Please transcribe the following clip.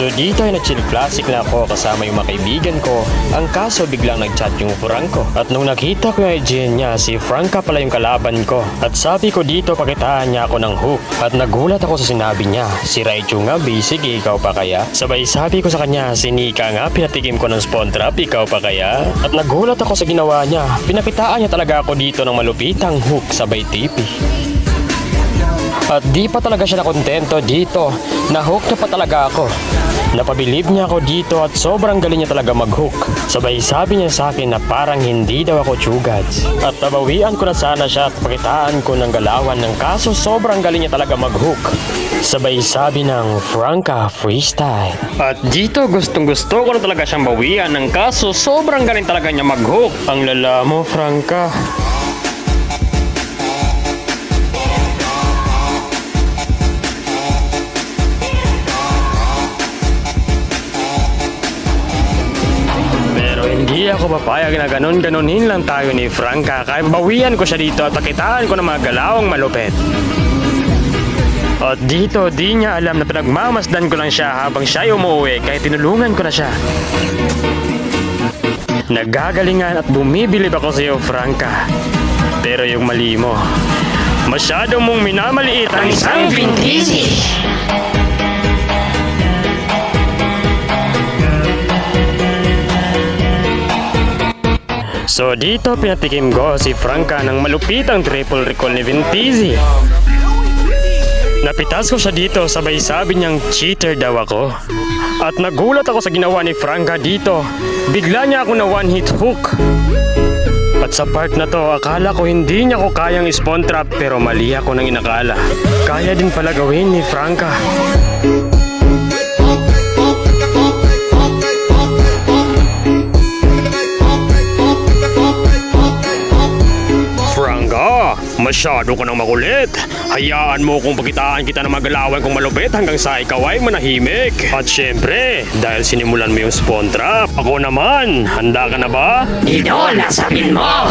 So dito ay nag-chill classic na ako kasama yung mga kaibigan ko. Ang kaso biglang nag-chat yung Franco. At nung nakita ko yung IG niya, si Franca pala yung kalaban ko. At sabi ko dito pakitaan niya ako ng hook. At nagulat ako sa sinabi niya. Si Raichu nga basic, ikaw pa kaya? Sabay sabi ko sa kanya, si Nika nga pinatikim ko ng spawn trap, ikaw pa kaya? At nagulat ako sa ginawa niya. Pinakitaan niya talaga ako dito ng malupitang hook sabay tipi. At di pa talaga siya nakontento dito. Na-hook na pa talaga ako. Napabilib niya ako dito at sobrang galing niya talaga mag-hook. Sabay sabi niya sa akin na parang hindi daw ako chugads. At nabawian ko na sana siya at pakitaan ko ng galawan ng kaso sobrang galing niya talaga mag-hook. Sabay sabi ng Franca freestyle. At dito gustong gusto ko na talaga siyang bawian ng kaso sobrang galing talaga niya mag-hook. Ang lala mo, Franca. Hindi ako papayag na ganon-ganonin lang tayo ni Franca. Kaya bawian ko siya dito at pakitaan ko ng mga galawang malupit. At dito, di niya alam na pinagmamasdan ko lang siya habang siya umuwi kaya tinulungan ko na siya. Nagagalingan at bumibilib ako sa iyo, Franca. Pero yung mali mo, masyado mong minamaliit ang isang Vintisi. So dito pinatikim ko si Franca ng malupitang triple recall ni Vintisi. Napitas ko siya dito sabay sabi niyang cheater daw ako. At nagulat ako sa ginawa ni Franca dito. Bigla niya ako na one hit hook. At sa part na to akala ko hindi niya ko kayang spawn trap pero mali ako nang inakala. Kaya din pala gawin ni Franca. Masyado ka nang makulit. Hayaan mo kung pakitaan kita ng magalawan kong malupit hanggang sa ikaw ay manahimik. At syempre, dahil sinimulan mo yung spawn trap, ako naman, handa ka na ba? Idol, nasapin mo!